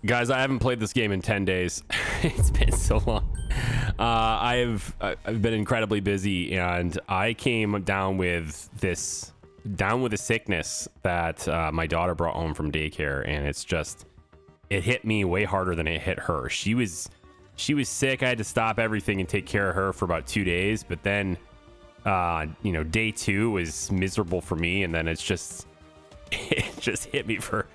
Guys, I haven't played this game in 10 days. It's been so long. I've been incredibly busy, and I came down with a sickness that my daughter brought home from daycare, and it hit me way harder than it hit her. She was sick. I had to stop everything and take care of her for about 2 days, but then day 2 was miserable for me, and then it just hit me for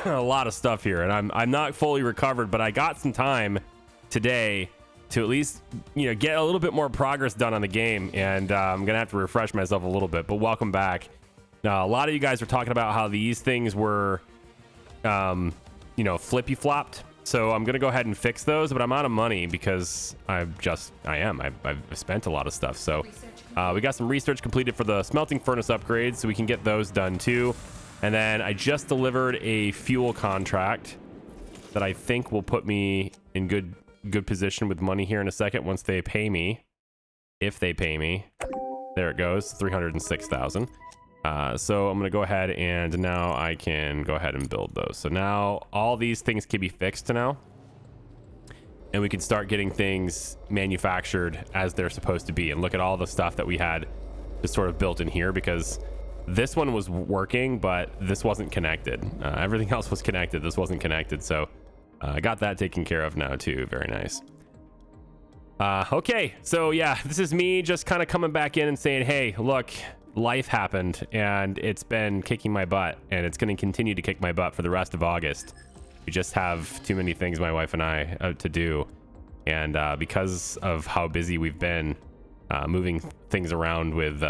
a lot of stuff here, and I'm not fully recovered, but I got some time today to at least get a little bit more progress done on the game, and I'm gonna have to refresh myself a little bit. But welcome back. Now, a lot of you guys were talking about how these things were flippy flopped, so I'm gonna go ahead and fix those, but I'm out of money because I've spent a lot of stuff. So we got some research completed for the smelting furnace upgrades, so we can get those done too. And then I just delivered a fuel contract that I think will put me in good position with money here in a second once they pay me. If they pay me. There it goes, 306,000. So I'm gonna go ahead, and now I can go ahead and build those. So now all these things can be fixed now, and we can start getting things manufactured as they're supposed to be. And look at all the stuff that we had just sort of built in here, because this one was working, but this wasn't connected. Everything else was connected. This wasn't connected. So I got that taken care of now too. Very nice. Okay, so yeah, this is me just kind of coming back in and saying, hey, look, life happened, and it's been kicking my butt, and it's going to continue to kick my butt for the rest of August. We just have too many things, my wife and I, to do, and because of how busy we've been moving things around with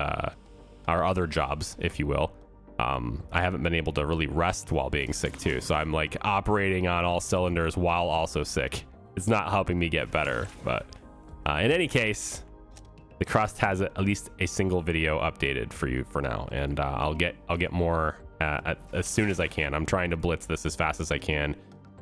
our other jobs, if you will, I haven't been able to really rest while being sick too. So I'm like operating on all cylinders while also sick. It's not helping me get better, but in any case, the Crust has at least a single video updated for you for now, and I'll get more as soon as I can. I'm trying to blitz this as fast as I can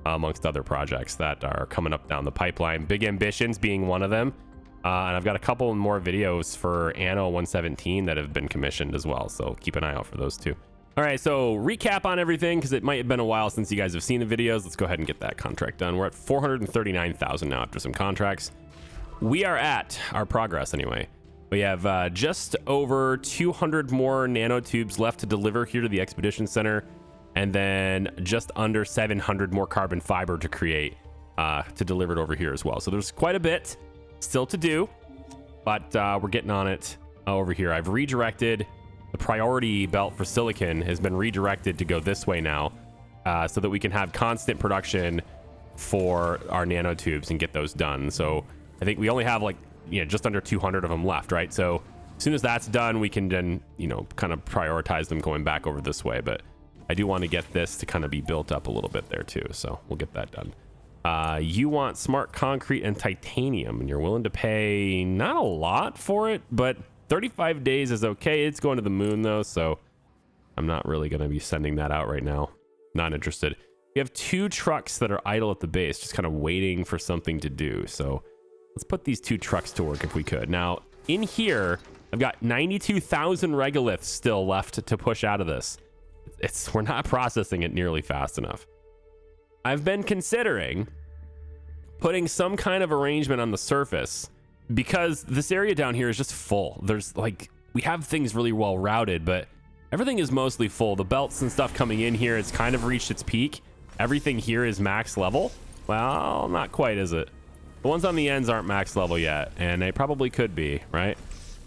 amongst other projects that are coming up down the pipeline. Big Ambitions being one of them. And I've got a couple more videos for Anno 117 that have been commissioned as well, so keep an eye out for those too. All right, so recap on everything, because it might have been a while since you guys have seen the videos. Let's go ahead and get that contract done. We're at 439,000 now after some contracts. We are at our progress anyway. We have just over 200 more nanotubes left to deliver here to the Expedition Center, and then just under 700 more carbon fiber to create to deliver it over here as well. So there's quite a bit still to do, but we're getting on it over here. I've redirected the priority belt for silicon, has been redirected to go this way now, so that we can have constant production for our nanotubes and get those done. So I think we only have just under 200 of them left, right? So as soon as that's done, we can then kind of prioritize them going back over this way. But I do want to get this to kind of be built up a little bit there too, so we'll get that done. You want smart concrete and titanium, and you're willing to pay not a lot for it, but 35 days is okay. It's going to the moon though, so I'm not really going to be sending that out right now. Not interested. We have 2 trucks that are idle at the base, just kind of waiting for something to do. So let's put these 2 trucks to work if we could. Now in here, I've got 92,000 regoliths still left to push out of this. We're not processing it nearly fast enough. I've been considering putting some kind of arrangement on the surface, because this area down here is just full. There's we have things really well routed, but everything is mostly full. The belts and stuff coming in here, it's kind of reached its peak. Everything here is max level. Well, not quite, is it? The ones on the ends aren't max level yet, and they probably could be, right?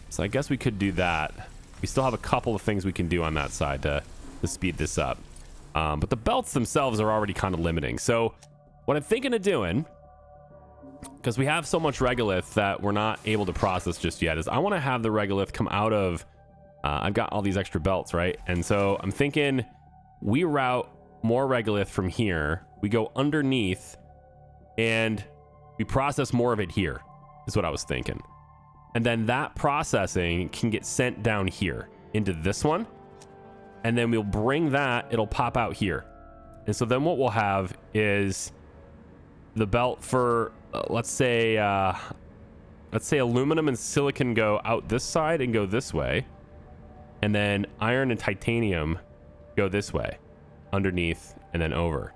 So I guess we could do that. We still have a couple of things we can do on that side to speed this up. But the belts themselves are already kind of limiting. So what I'm thinking of doing, because we have so much regolith that we're not able to process just yet, is I want to have the regolith come out of I've got all these extra belts, right? And so I'm thinking we route more regolith from here, we go underneath, and we process more of it here, is what I was thinking. And then that processing can get sent down here into this one, and then we'll bring that, it'll pop out here. And so then what we'll have is the belt for let's say aluminum and silicon go out this side and go this way, and then iron and titanium go this way underneath and then over,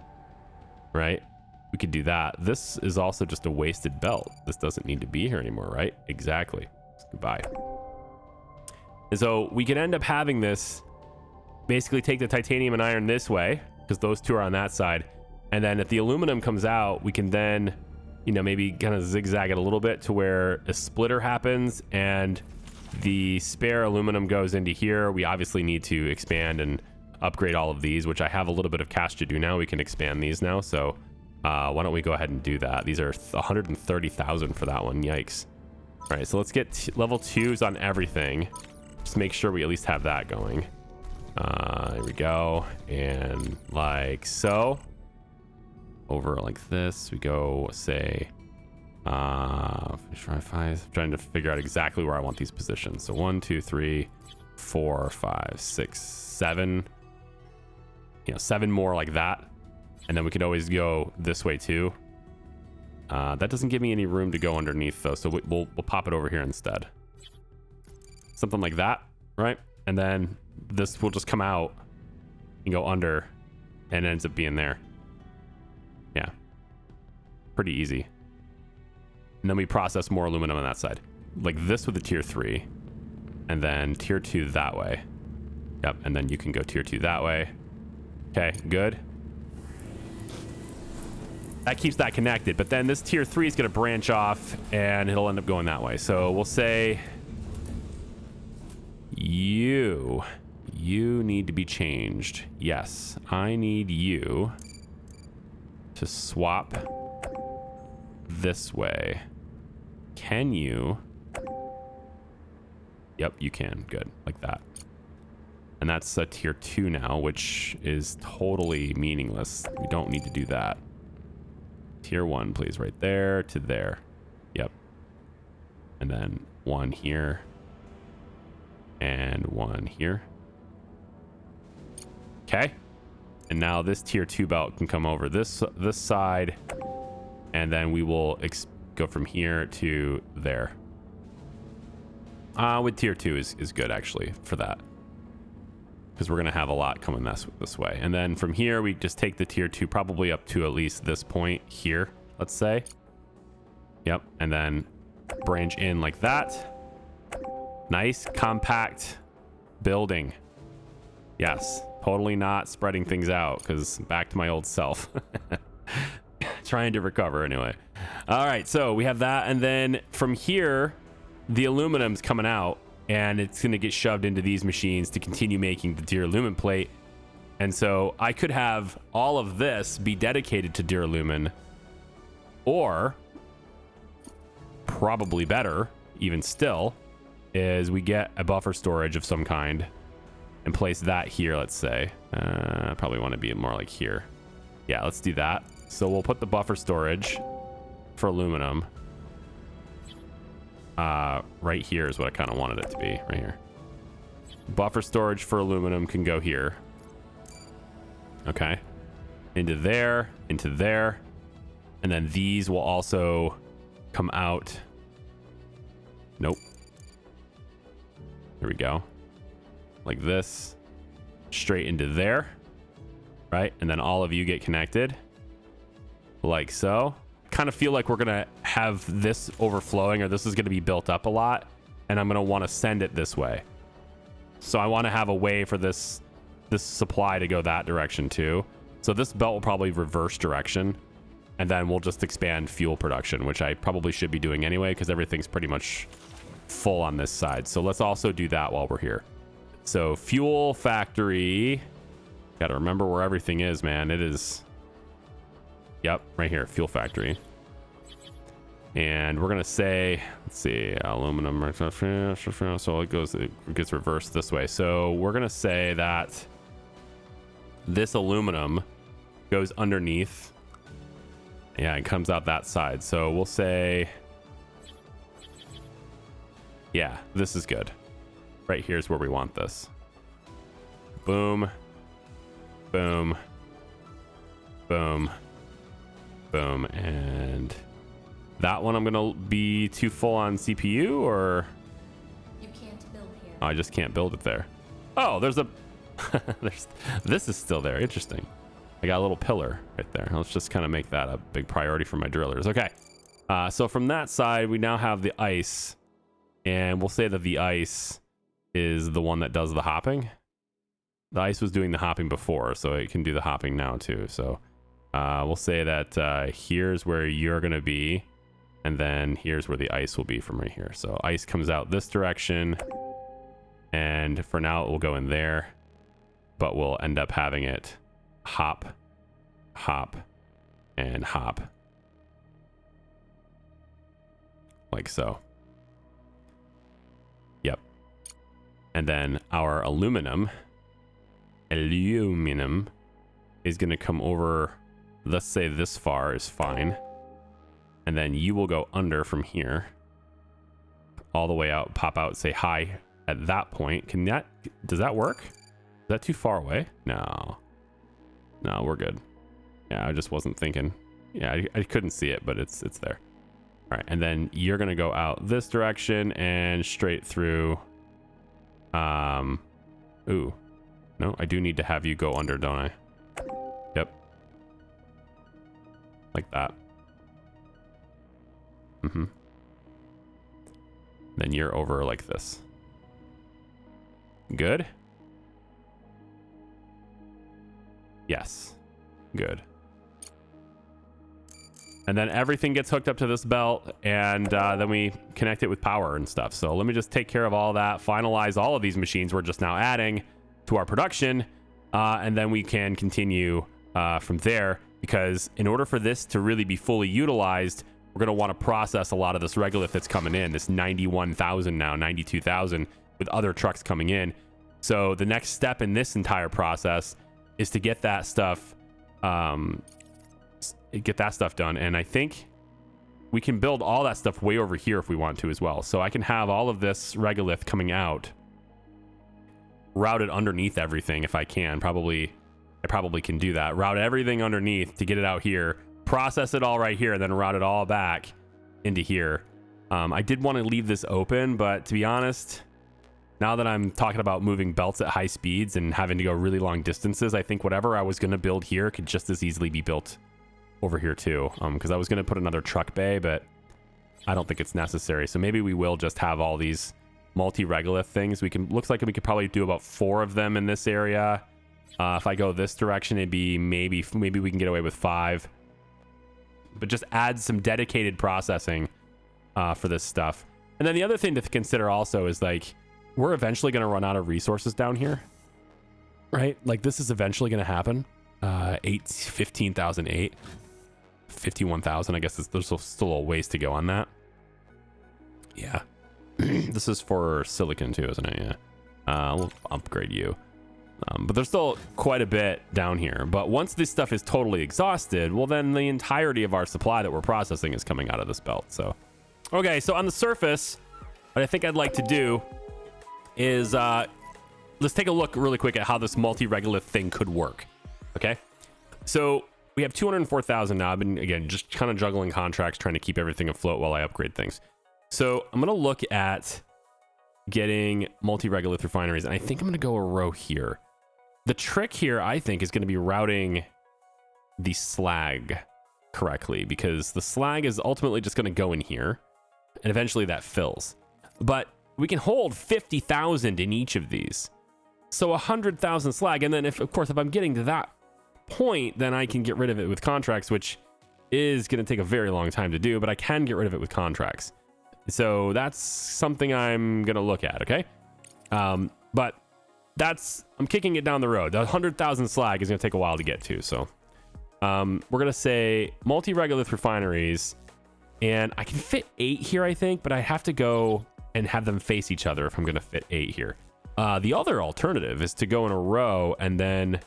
right? we could do that. This is also just a wasted belt. This doesn't need to be here anymore, right? Exactly. Goodbye. And so we could end up having this basically take the titanium and iron this way, because those two are on that side. And then if the aluminum comes out, we can then, you know, maybe kind of zigzag it a little bit to where a splitter happens and the spare aluminum goes into here. We obviously need to expand and upgrade all of these, which I have a little bit of cash to do now. We can expand these now. So why don't we go ahead and do that? These are 130,000 for that one. Yikes. All right, so let's get level 2s on everything. Just make sure we at least have that going. There we go. And like so. Over like this, we go say, I'm trying to figure out exactly where I want these positions. So 1, 2, 3, 4, 5, 6, 7, you know, 7 more like that. And then we could always go this way too. That doesn't give me any room to go underneath though. So we'll pop it over here instead. Something like that, right? And then this will just come out and go under and it ends up being there. Yeah, pretty easy. And then we process more aluminum on that side, like this with the tier 3, and then tier 2 that way. Yep, and then you can go tier 2 that way. Okay, good. That keeps that connected, but then this tier 3 is going to branch off and it'll end up going that way. So we'll say you need to be changed. Yes, I need you to swap this way. Can you? Yep, you can. Good, like that. And that's a tier 2 now, which is totally meaningless. We don't need to do that. Tier 1, please, right there to there. Yep. And then 1 here and 1 here. Okay. And now this tier 2 belt can come over this side, and then we will go from here to there. With tier 2 is good actually for that, because we're gonna have a lot coming this way. And then from here we just take the tier 2 probably up to at least this point here, let's say. Yep, and then branch in like that. Nice compact building. Yes, totally not spreading things out, because back to my old self. Trying to recover anyway. All right, so we have that, and then from here the aluminum's coming out and it's going to get shoved into these machines to continue making the duralumin plate. And so I could have all of this be dedicated to duralumin, or probably better even still is we get a buffer storage of some kind and place that here, let's say. Probably want to be more like here. Yeah, let's do that. So we'll put the buffer storage for aluminum right here is what I kind of wanted it to be, right here. Buffer storage for aluminum can go here. Okay. Into there, and then these will also come out. Nope. Here we go. Like this, straight into there, right? And then all of you get connected like so. Kind of feel like we're gonna have this overflowing, or this is gonna be built up a lot, and I'm gonna want to send it this way. So I want to have a way for this supply to go that direction too. So this belt will probably reverse direction, and then we'll just expand fuel production, which I probably should be doing anyway, because everything's pretty much full on this side. So let's also do that while we're here. So fuel factory, got to remember where everything is, man. It is, yep, right here, fuel factory. And we're gonna say, let's see, aluminum, so it gets reversed this way. So we're gonna say that this aluminum goes underneath. Yeah, it comes out that side. So we'll say, yeah, this is good. Right here's where we want this. Boom, boom, boom, boom. And that one I'm gonna be too full on CPU, or you can't build here. Oh, I just can't build it there. Oh, there's a this is still there. Interesting. I got a little pillar right there. Let's just kind of make that a big priority for my drillers. Okay. So from that side, we now have the ice, and we'll say that the ice is the one that does the hopping. The ice was doing the hopping before, so it can do the hopping now too. So we'll say that here's where you're going to be, and then here's where the ice will be from right here. So ice comes out this direction, and for now it will go in there, but we'll end up having it hop, hop, and hop. Like so. Yep. And then our aluminum is going to come over, let's say this far is fine. And then you will go under from here all the way out, pop out, say hi at that point. Does that work? Is that too far away? No, we're good. Yeah, I just wasn't thinking. Yeah, I couldn't see it, but it's there. All right, and then you're gonna go out this direction and straight through. Ooh, no, I do need to have you go under, don't I? Yep. Like that. Then you're over like this. Good? Yes. Good. And then everything gets hooked up to this belt, and then we connect it with power and stuff. So let me just take care of all that, finalize all of these machines we're just now adding to our production, and then we can continue from there, because in order for this to really be fully utilized, we're going to want to process a lot of this regolith that's coming in, this 91,000 now, 92,000, with other trucks coming in. So the next step in this entire process is to get that stuff done. And I think we can build all that stuff way over here if we want to as well. So I can have all of this regolith coming out routed underneath everything if I can. I probably can do that. Route everything underneath to get it out here, process it all right here, and then route it all back into here. I did want to leave this open, but to be honest, now that I'm talking about moving belts at high speeds and having to go really long distances, I think whatever I was going to build here could just as easily be built over here too, because I was going to put another truck bay, but I don't think it's necessary. So maybe we will just have all these multi-regolith things. Looks like we could probably do about 4 of them in this area. If I go this direction, it'd be maybe we can get away with 5, but just add some dedicated processing for this stuff. And then the other thing to consider also is, like, we're eventually going to run out of resources down here, right? Like, this is eventually going to happen. 15,008, 51,000. I guess there's still a ways to go on that. Yeah. This is for silicon too, isn't it? Yeah. We'll upgrade you. But there's still quite a bit down here. But once this stuff is totally exhausted, well, then the entirety of our supply that we're processing is coming out of this belt. So, okay. So on the surface, what I think I'd like to do is let's take a look really quick at how this multi-regolith thing could work. Okay. So we have 204,000 now. I've been, again, just kind of juggling contracts, trying to keep everything afloat while I upgrade things. So I'm going to look at getting multi-regolith refineries, and I think I'm going to go a row here. The trick here, I think, is going to be routing the slag correctly, because the slag is ultimately just going to go in here, and eventually that fills. But we can hold 50,000 in each of these. So 100,000 slag, and then if I'm getting to that point, then I can get rid of it with contracts, which is going to take a very long time to do, but I can get rid of it with contracts. So that's something I'm going to look at, okay? But I'm kicking it down the road. The 100,000 slag is going to take a while to get to, so we're going to say multi-regolith refineries, and I can fit 8 here, I think, but I have to go and have them face each other if I'm going to fit 8 here. The other alternative is to go in a row and then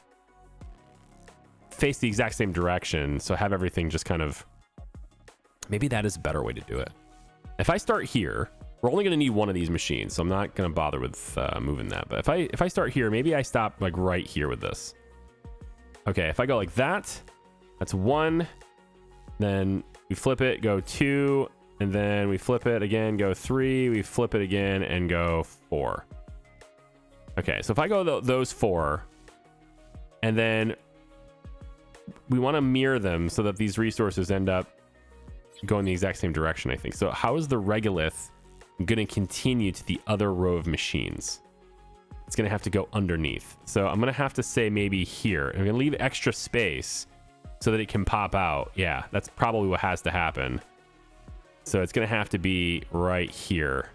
face the exact same direction, so have everything just kind of... Maybe that is a better way to do it. If I start here, we're only going to need one of these machines, so I'm not going to bother with moving that. But if I start here, maybe I stop like right here with this. Okay, if I go like that, that's 1. Then we flip it, go 2, and then we flip it again, go 3. We flip it again and go 4. Okay, so if I go those 4, and then mirror them so that these resources end up going the exact same direction, I think. So how is the regolith going to continue to the other row of machines? It's going to have to go underneath. So I'm going to have to say maybe here. I'm going to leave extra space so that it can pop out. Yeah, that's probably what has to happen. So it's going to have to be right here.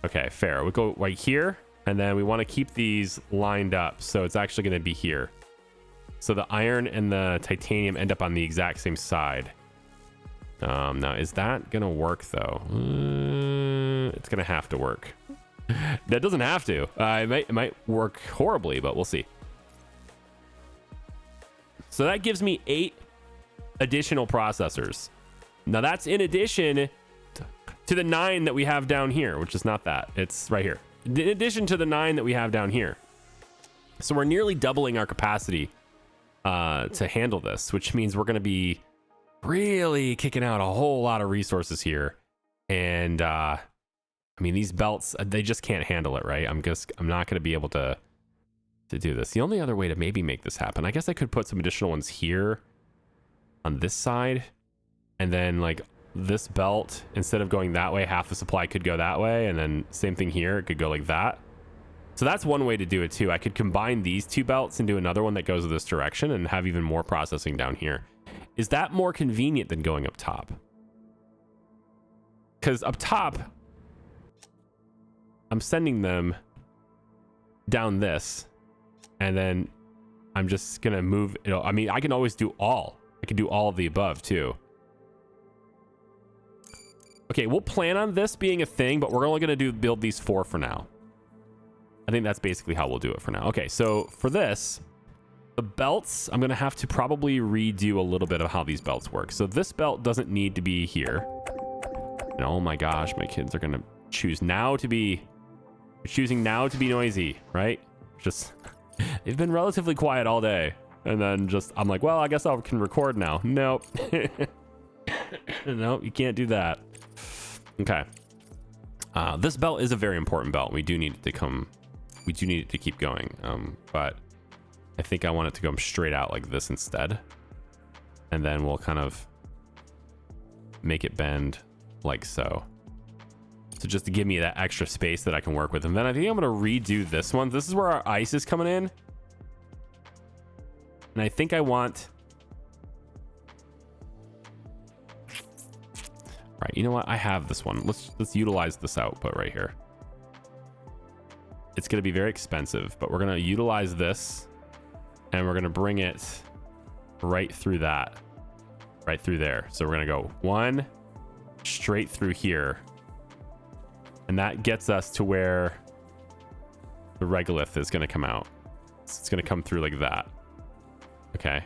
Okay, fair. We'll go right here, and then we want to keep these lined up. So it's actually going to be here. So the iron and the titanium end up on the exact same side. Now, is that going to work, though? It's going to have to work. That doesn't have to. It might work horribly, but we'll see. So that gives me 8 additional processors. Now, that's in addition to the 9 that we have down here, which is not that. It's right here. In addition to the 9 that we have down here. So we're nearly doubling our capacity to handle this, which means we're going to be really kicking out a whole lot of resources here. And I mean, these belts, they just can't handle it, right? I'm not going to be able to do this. The only other way to maybe make this happen, I guess I could put some additional ones here on this side, and then like this belt, instead of going that way, half the supply could go that way, and then same thing here, it could go like that. So that's one way to do it too. I could combine these 2 belts and do another one that goes this direction and have even more processing down here. Is that more convenient than going up top? Because up top, I'm sending them down this, and then I'm just gonna move it. I mean, I can always do all. I can do all of the above too. Okay, we'll plan on this being a thing, but we're only gonna build these 4 for now. I think that's basically how we'll do it for now. Okay, so for this, the belts, I'm gonna have to probably redo a little bit of how these belts work. So this belt doesn't need to be here. And oh my gosh, my kids are gonna choosing now to be noisy, right? Just, they've been relatively quiet all day. And then just, I'm like, well, I guess I can record now. Nope. Nope, you can't do that. Okay. This belt is a very important belt. We do need it to keep going. But I think I want it to go straight out like this instead. And then we'll kind of make it bend like so. So just to give me that extra space that I can work with. And then I think I'm going to redo this one. This is where our ice is coming in. And I think I want... All right, you know what? I have this one. Let's utilize this output right here. It's going to be very expensive, but we're going to utilize this, and we're going to bring it right through that, right through there. So we're going to go 1 straight through here, and that gets us to where the regolith is going to come out. So it's going to come through like that. Okay.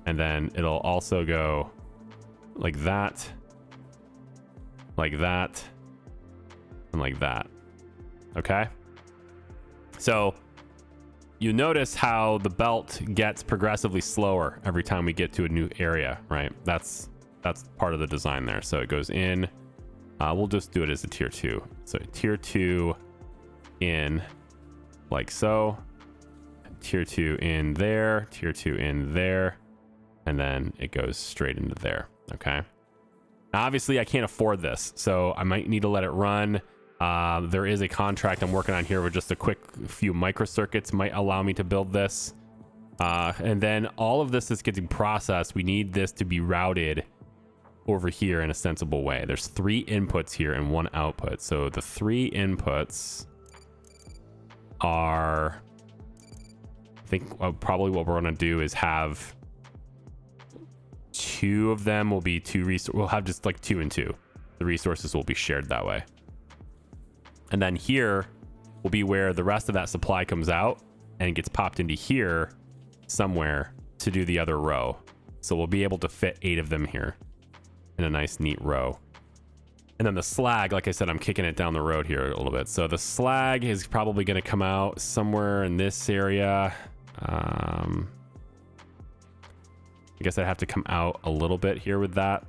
And then it'll also go like that, like that, and like that. Okay. So you notice how the belt gets progressively slower every time we get to a new area, right? That's part of the design there. So it goes in, we'll just do it as a tier 2. So tier 2 in like so, tier 2 in there, tier 2 in there, and then it goes straight into there. Okay. Now, obviously I can't afford this, so I might need to let it run. There is a contract I'm working on here with just a quick few microcircuits might allow me to build this. And then all of this is getting processed. We need this to be routed over here in a sensible way. There's 3 inputs here and 1 output. So the 3 inputs are, I think probably what we're going to do is have 2 of them will be 2 we'll have just like 2 and 2. The resources will be shared that way. And then here will be where the rest of that supply comes out and gets popped into here somewhere to do the other row. So we'll be able to fit 8 of them here in a nice neat row. And then the slag, like I said, I'm kicking it down the road here a little bit. So the slag is probably going to come out somewhere in this area. I guess I have to come out a little bit here with that.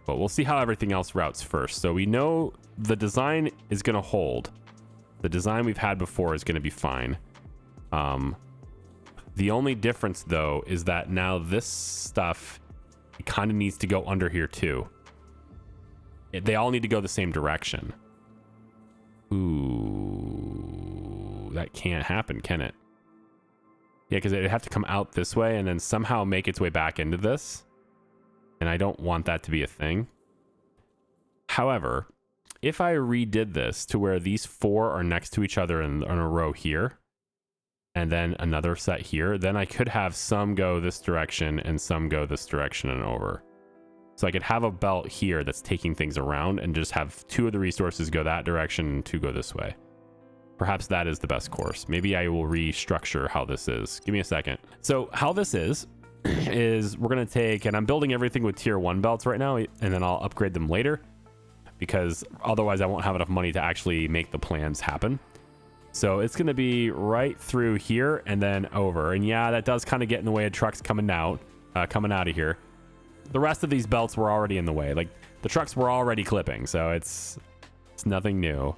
But we'll see how everything else routes first. So we know the design is going to hold. The design we've had before is going to be fine. The only difference though is that now this stuff kind of needs to go under here too. They all need to go the same direction. Ooh, that can't happen, can it? Yeah, because it'd have to come out this way and then somehow make its way back into this. And I don't want that to be a thing. However, if I redid this to where these 4 are next to each other in a row here, and then another set here, then I could have some go this direction and some go this direction and over. So I could have a belt here that's taking things around and just have 2 of the resources go that direction and 2 go this way. Perhaps that is the best course. Maybe I will restructure how this is. Give me a second. So how this is we're going to take, and I'm building everything with tier 1 belts right now, and then I'll upgrade them later because otherwise I won't have enough money to actually make the plans happen. So it's going to be right through here and then over. And yeah, that does kind of get in the way of trucks coming out of here. The rest of these belts were already in the way. Like the trucks were already clipping, so it's nothing new.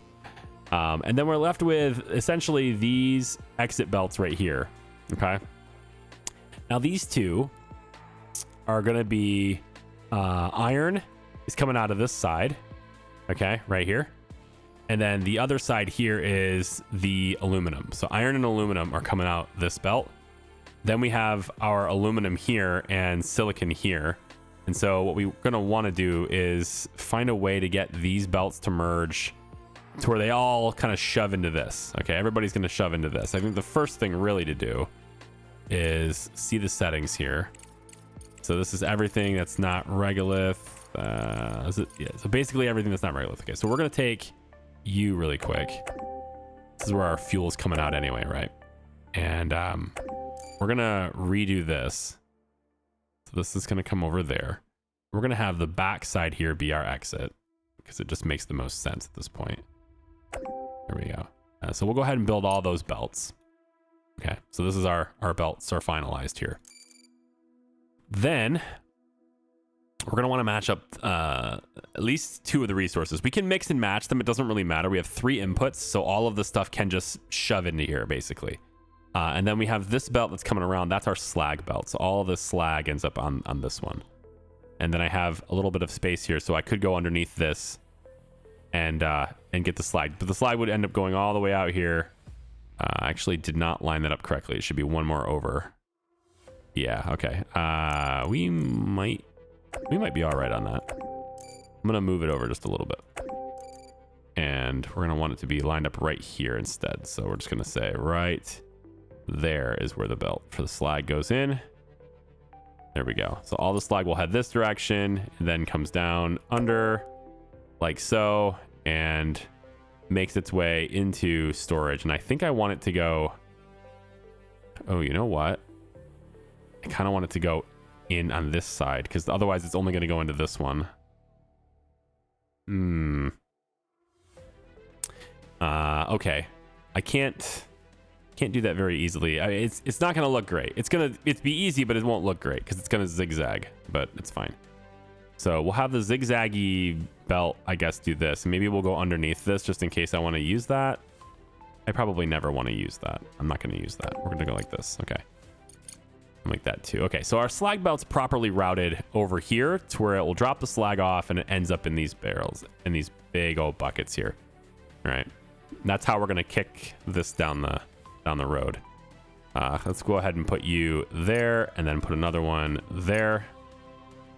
And then we're left with essentially these exit belts right here. Okay. Now these 2 are going to be iron is coming out of this side. Okay, right here. And then the other side here is the aluminum. So iron and aluminum are coming out this belt. Then we have our aluminum here and silicon here. And so what we're going to want to do is find a way to get these belts to merge to where they all kind of shove into this. Okay, everybody's going to shove into this. I think the first thing really to do is see the settings here. So this is everything that's not regolith. Yeah, so basically everything that's not regolith. Okay, so we're going to take you really quick. This is where our fuel is coming out anyway, right? And we're going to redo this. So this is going to come over there. We're going to have the back side here be our exit because it just makes the most sense at this point. There we go. So we'll go ahead and build all those belts. Okay, so this is our belts are finalized here. Then we're going to want to match up at least 2 of the resources. We can mix and match them. It doesn't really matter. We have 3 inputs, so all of the stuff can just shove into here, basically. And then we have this belt that's coming around. That's our slag belt. So all of this slag ends up on this one. And then I have a little bit of space here, so I could go underneath this and get the slag. But the slag would end up going all the way out here. I actually did not line that up correctly. It should be 1 more over. Yeah, okay. We might be all right on that. I'm going to move it over just a little bit. And we're going to want it to be lined up right here instead. So we're just going to say right there is where the belt for the slag goes in. There we go. So all the slag will head this direction and then comes down under like so and makes its way into storage. And I think I want it to go, oh, you know what? I kind of want it to go in on this side because otherwise it's only going to go into this one. Okay. I can't do that very easily. It's not going to look great. It's be easy, but it won't look great because it's going to zigzag, but it's fine. So we'll have the zigzaggy belt, I guess, do this. Maybe we'll go underneath this just in case I want to use that. I probably never want to use that. I'm not going to use that. We're going to go like this. Okay. Like that too. Okay, so our slag belt's properly routed over here to where it will drop the slag off and it ends up in these barrels, in these big old buckets here. All right. That's how we're going to kick this down the road. Let's go ahead and put you there and then put another one there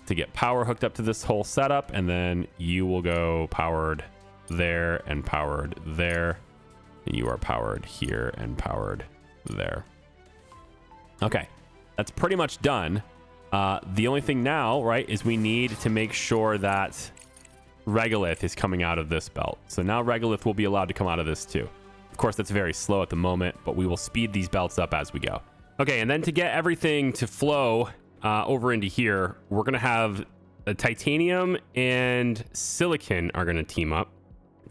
to get power hooked up to this whole setup. And then you will go powered there and powered there. And you are powered here and powered there. Okay. That's pretty much done. The only thing now, right, is we need to make sure that regolith is coming out of this belt. So now regolith will be allowed to come out of this too. Of course, that's very slow at the moment, but we will speed these belts up as we go. Okay, and then to get everything to flow over into here, we're going to have a titanium and silicon are going to team up.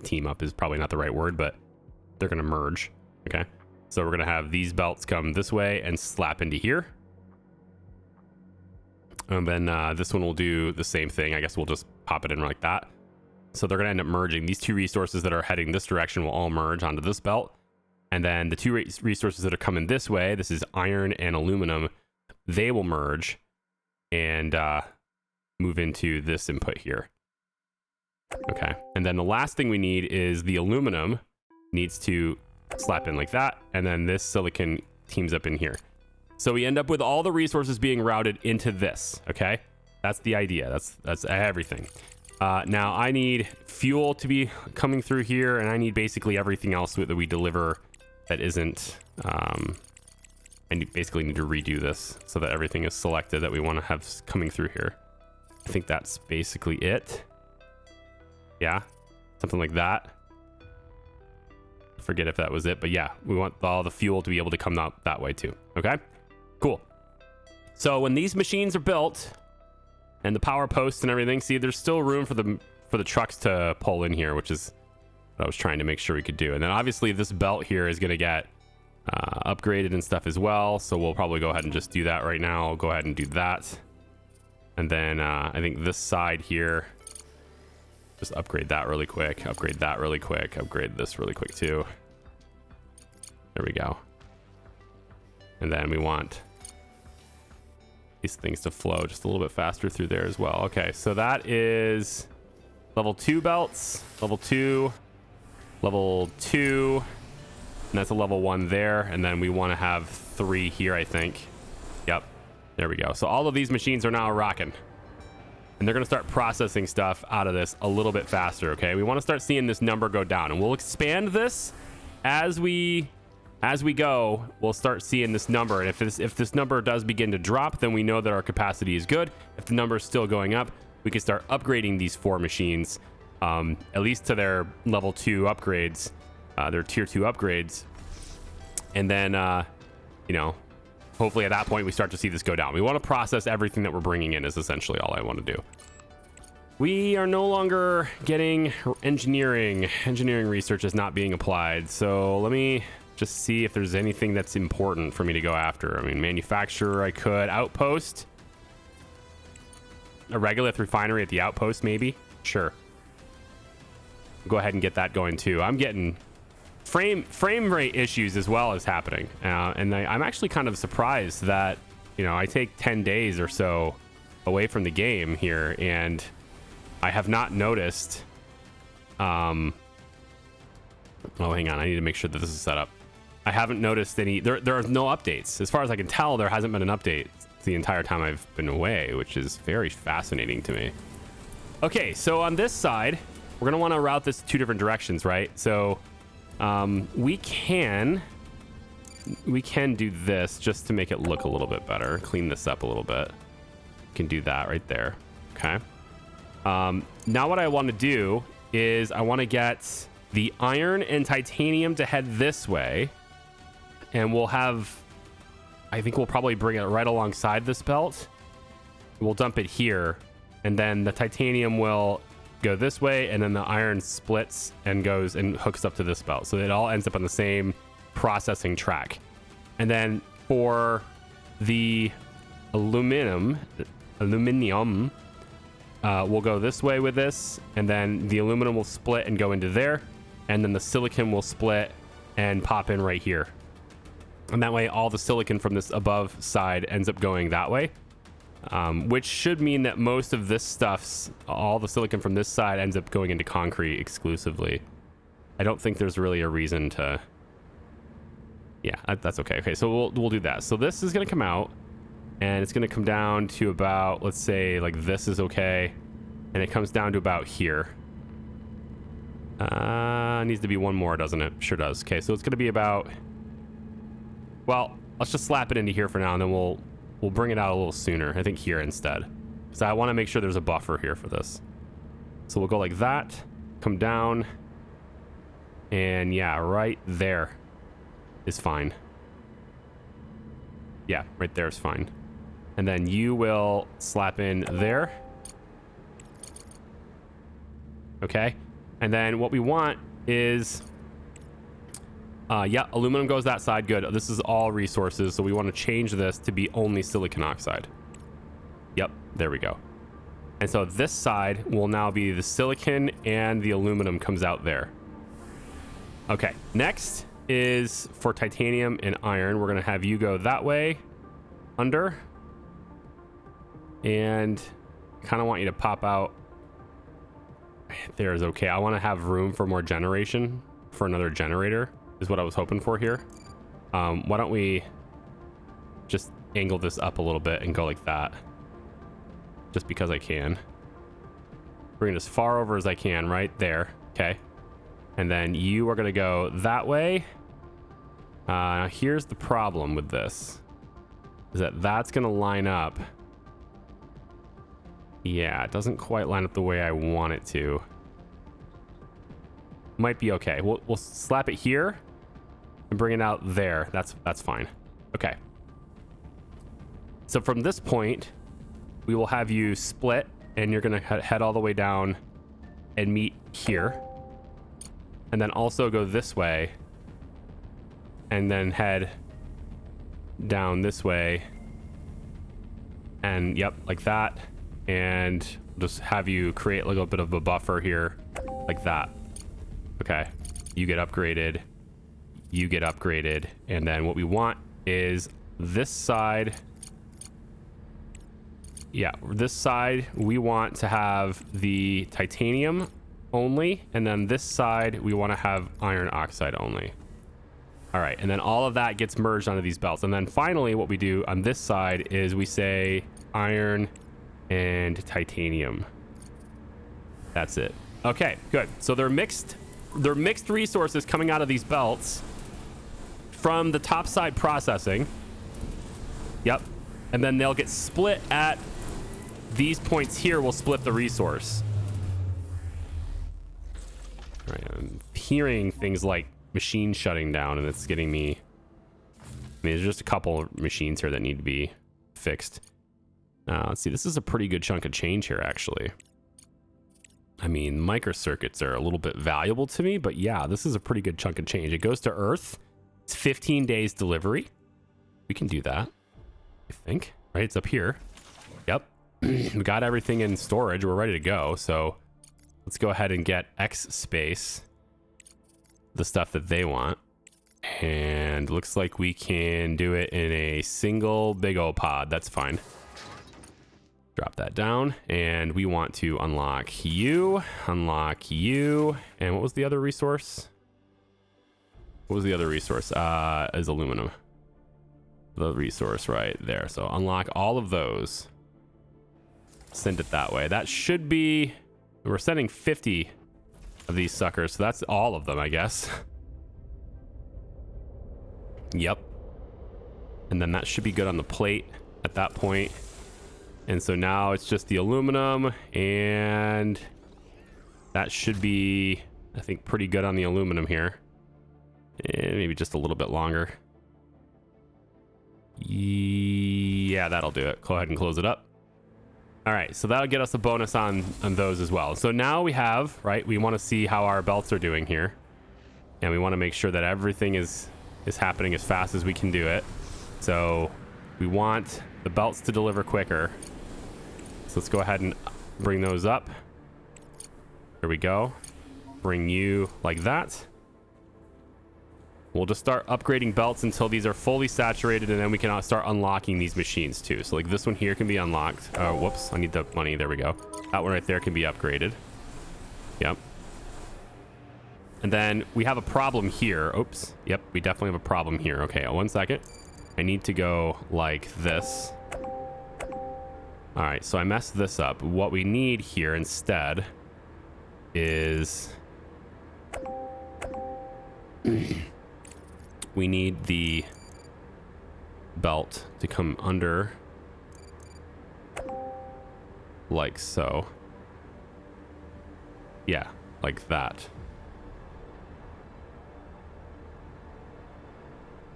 Team up is probably not the right word, but they're going to merge. Okay, so we're going to have these belts come this way and slap into here. And then this one will do the same thing. I guess we'll just pop it in like that. So they're going to end up merging. These 2 resources that are heading this direction will all merge onto this belt. And then the two resources that are coming this way, this is iron and aluminum, they will merge and move into this input here. Okay, and then the last thing we need is the aluminum needs to slap in like that, and then this silicon teams up in here. So we end up with all the resources being routed into this, okay? That's the idea. That's everything. Now I need fuel to be coming through here, and I need basically everything else that we deliver that isn't... I basically need to redo this so that everything is selected that we want to have coming through here. I think that's basically it. Yeah, something like that. Forget if that was it, but yeah, we want all the fuel to be able to come out that way too. Okay, cool. So when these machines are built and the power posts and everything, see, there's still room for the trucks to pull in here, which is what I was trying to make sure we could do. And then obviously this belt here is going to get upgraded and stuff as well, so we'll probably go ahead and just do that right now. I'll go ahead and do that, and then I think this side here, just upgrade that really quick, upgrade that really quick, upgrade this really quick too. There we go. And then we want these things to flow just a little bit faster through there as well. Okay, so that is level 2 belts, level 2, level 2, and that's a level 1 there. And then we want to have 3 here, I think. Yep, there we go. So all of these machines are now rocking, and they're going to start processing stuff out of this a little bit faster. Okay, we want to start seeing this number go down, and we'll expand this as we go. We'll start seeing this number, and if this number does begin to drop, then we know that our capacity is good. If the number is still going up, we can start upgrading these 4 machines, at least to their level 2 upgrades, their tier 2 upgrades, and then you know, hopefully at that point we start to see this go down. We want to process everything that we're bringing in is essentially all I want to do. We are no longer getting engineering research is not being applied, so let me just see if there's anything that's important for me to go after. I mean, manufacturer, I could. Outpost, a regolith refinery at the outpost, maybe. Sure, go ahead and get that going too. I'm getting frame rate issues as well as happening, and I'm actually kind of surprised that, you know, I take 10 days or so away from the game here, and I have not noticed. Oh, hang on, I need to make sure that this is set up. I haven't noticed any. There are no updates as far as I can tell. There hasn't been an update the entire time I've been away, which is very fascinating to me. Okay, so on this side, we're gonna want to route this 2 different directions, right? So we can do this just to make it look a little bit better, clean this up a little bit. We can do that right there. Okay. Now what I want to do is I want to get the iron and titanium to head this way, and we'll have, I think we'll probably bring it right alongside this belt. We'll dump it here, and then the titanium will go this way, and then the iron splits and goes and hooks up to this belt, so it all ends up on the same processing track. And then for the aluminum we'll go this way with this, and then the aluminum will split and go into there, and then the silicon will split and pop in right here, and that way all the silicon from this above side ends up going that way, which should mean that most of this stuff's, all the silicon from this side ends up going into concrete exclusively. I don't think there's really a reason to, yeah, that's okay. Okay, so we'll do that. So this is going to come out, and it's going to come down to about, let's say like this is okay, and it comes down to about here. Needs to be one more, doesn't it? Sure does. Okay, so it's going to be about, well, let's just slap it into here for now, and then we'll bring it out a little sooner. I think here instead, so I want to make sure there's a buffer here for this. So we'll go like that, come down, and yeah, right there is fine. Yeah, right there is fine. And then you will slap in there. Okay, and then what we want is yeah, aluminum goes that side. Good. This is all resources, so we want to change this to be only silicon oxide. Yep, there we go. And so this side will now be the silicon, and the aluminum comes out there. Okay, next is for titanium and iron. We're going to have you go that way under, and kind of want you to pop out there is okay. I want to have room for more generation for another generator is what I was hoping for here. Why don't we just angle this up a little bit and go like that, just because I can. Bring it as far over as I can right there. Okay. And then you are going to go that way. Here's the problem with this, is that that's going to line up. Yeah, it doesn't quite line up the way I want it to. Might be okay. We'll slap it here and bring it out there. That's fine. Okay. So from this point, we will have you split, and you're going to head all the way down and meet here. And then also go this way and then head down this way. And yep, like that. And just have you create a little bit of a buffer here like that. Okay. You get upgraded. You get upgraded. And then what we want is this side. Yeah, this side, we want to have the titanium only. And then this side, we want to have iron oxide only. All right. And then all of that gets merged onto these belts. And then finally, what we do on this side is we say iron and titanium. That's it. Okay, good. So they're mixed resources coming out of these belts from the top side processing. Yep. And then they'll get split at these points here. Will split the resource. All right, I'm hearing things like machines shutting down, and it's getting me. I mean, there's just a couple of machines here that need to be fixed. Let's see, this is a pretty good chunk of change here, actually. I mean, microcircuits are a little bit valuable to me, but yeah, this is a pretty good chunk of change. It goes to Earth. It's 15 days delivery. We can do that, I think. Right, it's up here. Yep. We got everything in storage. We're ready to go. So let's go ahead and get X space, the stuff that they want. And looks like we can do it in a single big old pod. That's fine. Drop that down, and we want to unlock you, and what was the other resource? What was the other resource? Is aluminum. The resource right there. So unlock all of those. Send it that way. That should be, we're sending 50 of these suckers, so that's all of them, I guess. Yep. And then that should be good on the plate at that point. And so now it's just the aluminum, and that should be, I think, pretty good on the aluminum here. And maybe just a little bit longer. Yeah, that'll do it. Go ahead and close it up. All right, so that'll get us a bonus on those as well. So now we have, right, we want to see how our belts are doing here. And we want to make sure that everything is happening as fast as we can do it. So we want the belts to deliver quicker. So let's go ahead and bring those up. There we go. Bring you like that. We'll just start upgrading belts until these are fully saturated, and then we can start unlocking these machines too. So like this one here can be unlocked. Oh, whoops, I need the money. There we go. That one right there can be upgraded. Yep. And then we have a problem here. Oops. Yep, we definitely have a problem here. Okay, 1 second. I need to go like this. All right, so I messed this up. What we need here instead is we need the belt to come under like so. Yeah, like that.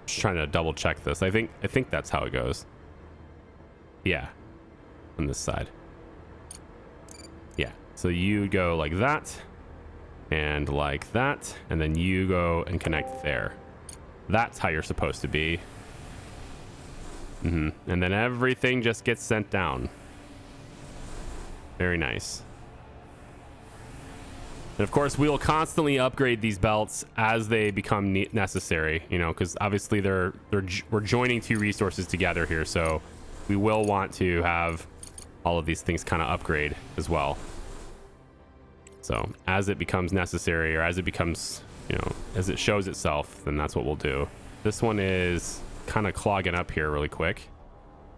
Just trying to double check this. I think that's how it goes. Yeah. On this side. Yeah. So you go like that and like that, and then you go and connect there. That's how you're supposed to be. And then everything just gets sent down. Very nice. And of course, we will constantly upgrade these belts as they become necessary, you know, because obviously we're joining two resources together here. So we will want to have all of these things kind of upgrade as well. So as it becomes necessary, or as it becomes, you know, as it shows itself, then that's what we'll do. This one is kind of clogging up here really quick.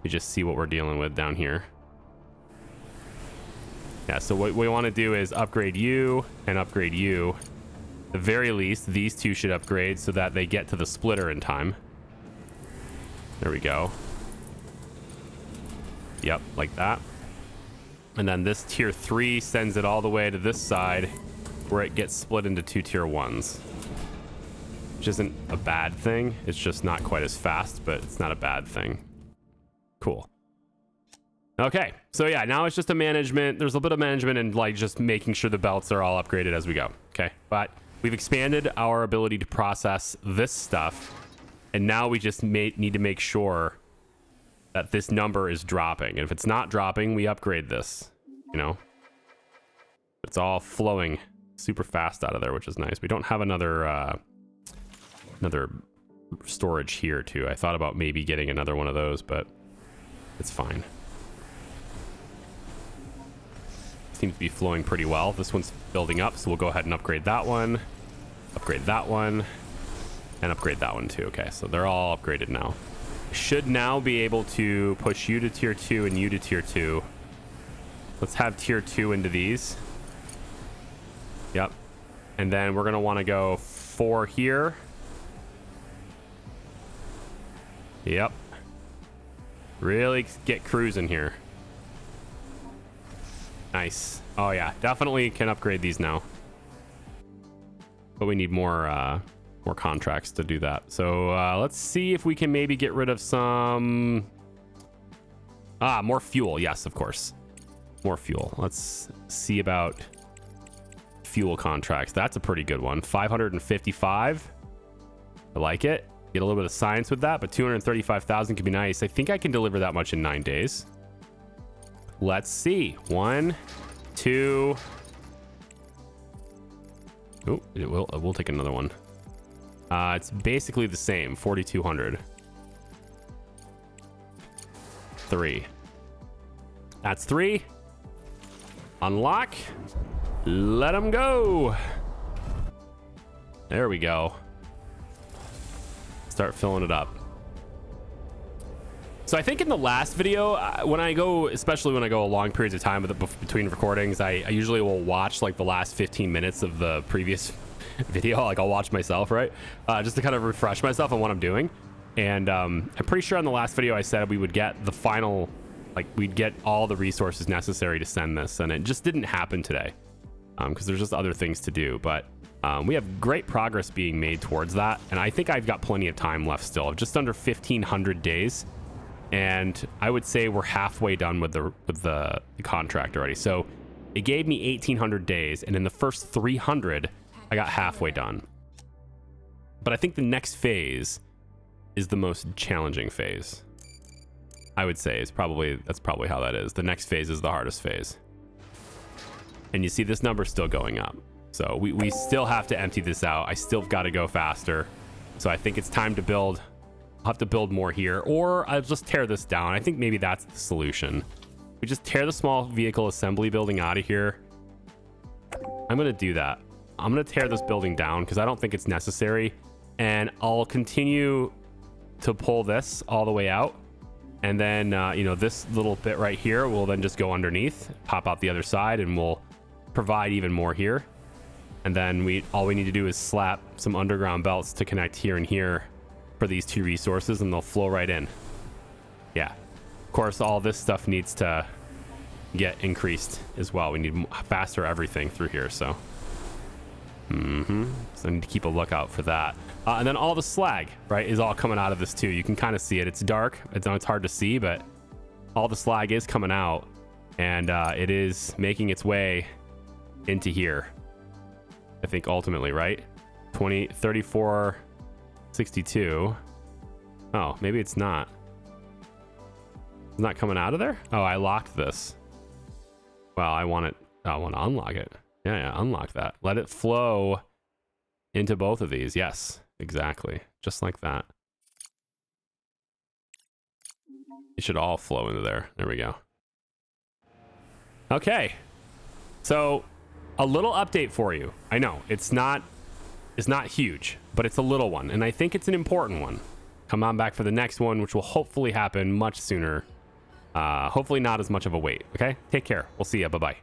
You just see what we're dealing with down here. Yeah, so what we want to do is upgrade you and upgrade you. At the very least, these two should upgrade so that they get to the splitter in time. There we go. Yep, like that. And then this tier 3 sends it all the way to this side where it gets split into two tier 1s. Which isn't a bad thing. It's just not quite as fast, but it's not a bad thing. Cool. Okay, so yeah, now it's just a management. There's a bit of management and like just making sure the belts are all upgraded as we go. Okay, but we've expanded our ability to process this stuff, and now we just need to make sure that this number is dropping. And if it's not dropping, we upgrade this, you know. It's all flowing super fast out of there, which is nice. We don't have another storage here too. I thought about maybe getting another one of those, but it's fine. Seems to be flowing pretty well. This one's building up, so we'll go ahead and upgrade that one, and upgrade that one too. Okay, so they're all upgraded now. Should now be able to push you to tier 2 and you to tier 2. Let's have tier 2 into these. Yep. And then we're going to want to go 4 here. Yep. Really get cruising here. Nice. Oh yeah, definitely can upgrade these now. But we need more contracts to do that. So let's see if we can maybe get rid of some... more fuel. Yes, of course. More fuel. Let's see about fuel contracts. That's a pretty good one. 555. I like it. Get a little bit of science with that, but 235,000 could be nice. I think I can deliver that much in 9 days. Let's see. 1, 2. Oh, we'll take another one. It's basically the same. 4,200. 3. That's 3. Unlock. Let them go. There we go. Start filling it up. So I think in the last video, especially when I go long periods of time between recordings, I usually will watch like the last 15 minutes of the previous video. Like I'll watch myself, right? Just to kind of refresh myself on what I'm doing. And I'm pretty sure on the last video I said we would get the final, like we'd get all the resources necessary to send this. And it just didn't happen today because there's just other things to do. But we have great progress being made towards that. And I think I've got plenty of time left still, just under 1,500 days. And I would say we're halfway done with the contract already. So it gave me 1,800 days, and in the first 300, I got halfway done. But I think the next phase is the most challenging phase. I would say that's probably how that is. The next phase is the hardest phase. And you see this number's still going up. So we still have to empty this out. I still got to go faster. So I think it's time to build. I'll have to build more here, or I'll just tear this down. I think maybe that's the solution. We just tear the small vehicle assembly building out of here. I'm going to do that. I'm going to tear this building down because I don't think it's necessary. And I'll continue to pull this all the way out. And then, this little bit right here will then just go underneath, pop out the other side, and we'll provide even more here. And then all we need to do is slap some underground belts to connect here and here for these two resources, and they'll flow right in. Yeah. Of course, all this stuff needs to get increased as well. We need faster everything through here, so. So I need to keep a lookout for that. And then all the slag, right, is all coming out of this too. You can kind of see it. It's dark. It's hard to see, but all the slag is coming out, and it is making its way into here. I think ultimately, right? 34, 62. Oh, maybe it's not. It's not coming out of there? Oh, I locked this. Well, I want to unlock it. Yeah, unlock that. Let it flow into both of these. Yes, exactly. Just like that. It should all flow into there. There we go. Okay. So, a little update for you. I know, it's not huge, but it's a little one, and I think it's an important one. Come on back for the next one, which will hopefully happen much sooner. Hopefully not as much of a wait. Okay? Take care. We'll see ya. Bye-bye.